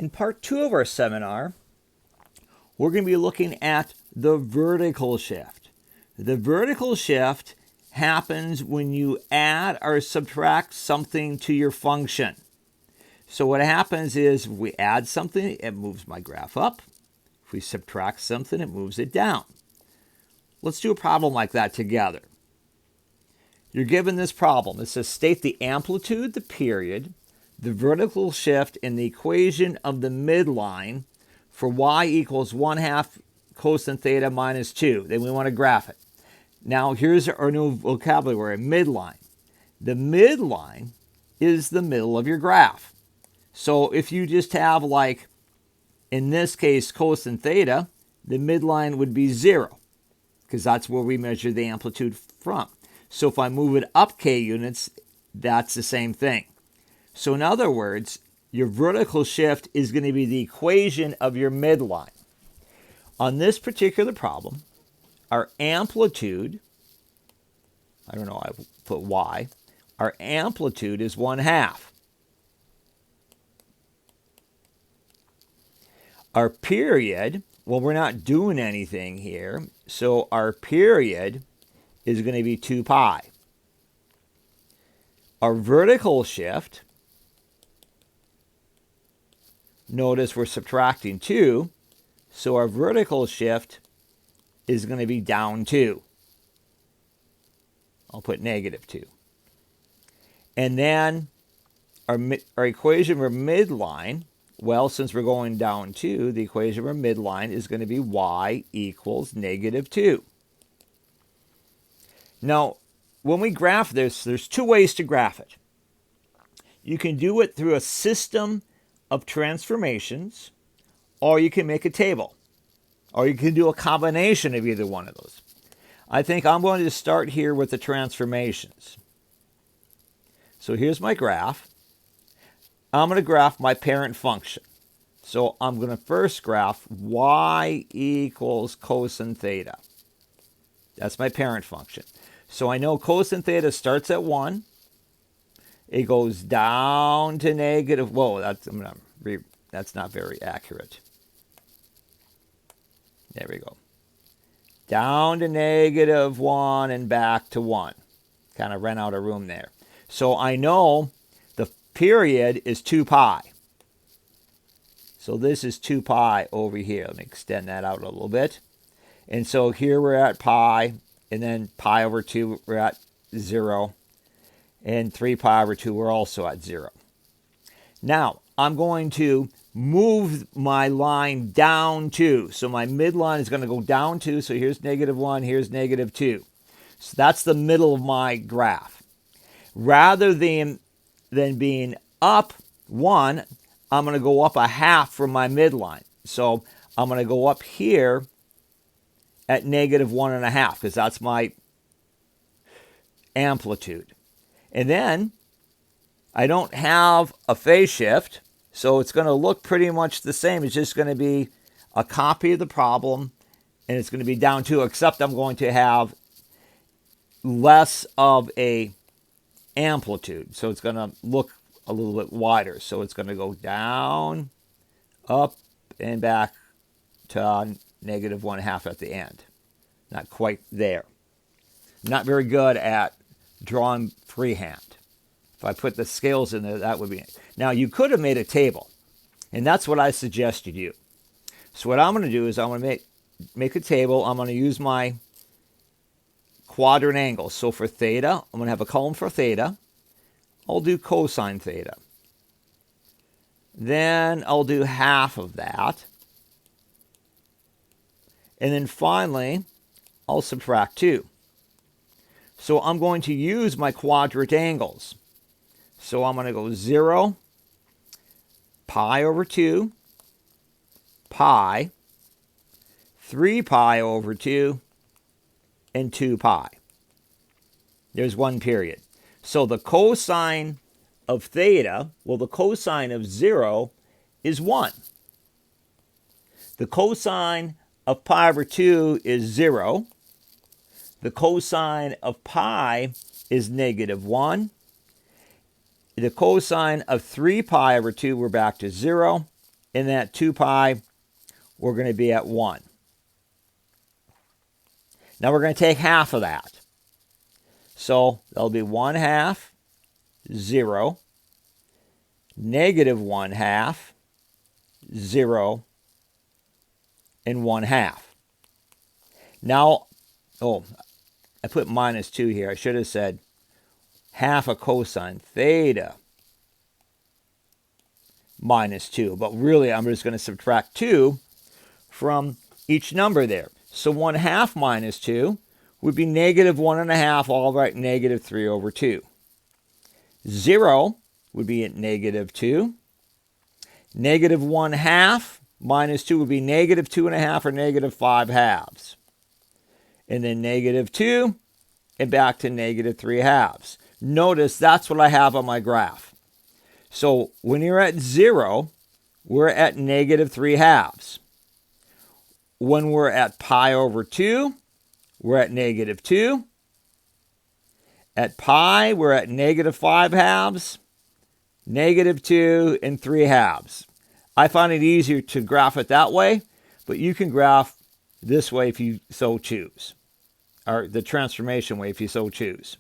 In part 2 of our seminar, we're going to be looking at the vertical shift. The vertical shift happens when you add or subtract something to your function. So what happens is if we add something, it moves my graph up. If we subtract something, it moves it down. Let's do a problem like that together. You're given this problem. It says state the amplitude, the period, the vertical shift, and the equation of the midline for y equals 1/2 cosine theta minus 2. Then we want to graph it. Now here's our new vocabulary, midline. The midline is the middle of your graph. So if you just have, like, in this case, cosine theta, the midline would be 0, because that's where we measure the amplitude from. So if I move it up k units, that's the same thing. So in other words, your vertical shift is going to be the equation of your midline. On this particular problem, our amplitude, I don't know, I put y, our amplitude is 1/2. Our period, well, we're not doing anything here, so our period is going to be 2 pi. Our vertical shift, notice we're subtracting 2, so our vertical shift is going to be down 2. I'll put -2. And then our equation for midline, well, since we're going down 2, the equation for midline is going to be y equals -2. Now, when we graph this, there's 2 ways to graph it. You can do it through a system of transformations, or you can make a table, or you can do a combination of either one of those. I think I'm going to start here with the transformations. So here's my graph. I'm going to graph my parent function. So I'm going to first graph y equals cosine theta. That's my parent function. So I know cosine theta starts at 1. It goes down to negative. Whoa, that's not very accurate. There we go. Down to -1 and back to 1. Kind of ran out of room there. So I know the period is 2 pi. So this is 2 pi over here. Let me extend that out a little bit. And so here we're at pi, and then pi over 2, we're at 0. And 3 pi over 2, we're also at 0. Now, I'm going to move my line down 2. So my midline is going to go down 2. So here's -1, here's -2. So that's the middle of my graph. Rather than being up 1, I'm going to go up 1/2 from my midline. So I'm going to go up here at -1.5, because that's my amplitude. And then I don't have a phase shift, so it's going to look pretty much the same. It's just going to be a copy of the problem, and it's going to be down 2, except I'm going to have less of a amplitude. So it's going to look a little bit wider. So it's going to go down, up, and back to -1/2 at the end. Not quite there. Not very good at drawing freehand. If I put the scales in there, that would be it. Now, you could have made a table, and that's what I suggest you do. So what I'm going to do is I'm going to make a table. I'm going to use my quadrant angles. So for theta, I'm going to have a column for theta. I'll do cosine theta. Then I'll do half of that. And then finally, I'll subtract 2. So I'm going to use my quadrant angles. So I'm going to go 0, pi over 2, pi, 3 pi over 2, and 2 pi. There's one period. So the cosine of theta, well, the cosine of 0 is 1. The cosine of pi over 2 is 0. The cosine of pi is -1. The cosine of 3 pi over 2, we're back to 0. And that 2 pi, we're going to be at 1. Now we're going to take half of that. So that'll be 1/2, 0, negative 1/2, 0, and 1/2. Now, I put -2 here. I should have said half a cosine theta -2. But really, I'm just going to subtract 2 from each number there. So 1/2 minus 2 would be negative 1/2, all right, negative 3 over 2. 0 would be at negative 2. Negative 1/2 minus 2 would be negative 2.5 or negative 5/2. And then negative 2 and back to negative 3/2. Notice that's what I have on my graph. So when you're at 0, we're at negative 3/2. When we're at pi over 2, we're at negative 2. At pi, we're at negative 5/2, negative 2, and 3/2. I find it easier to graph it that way, but you can graph this way if you so choose, or the transformation way if you so choose.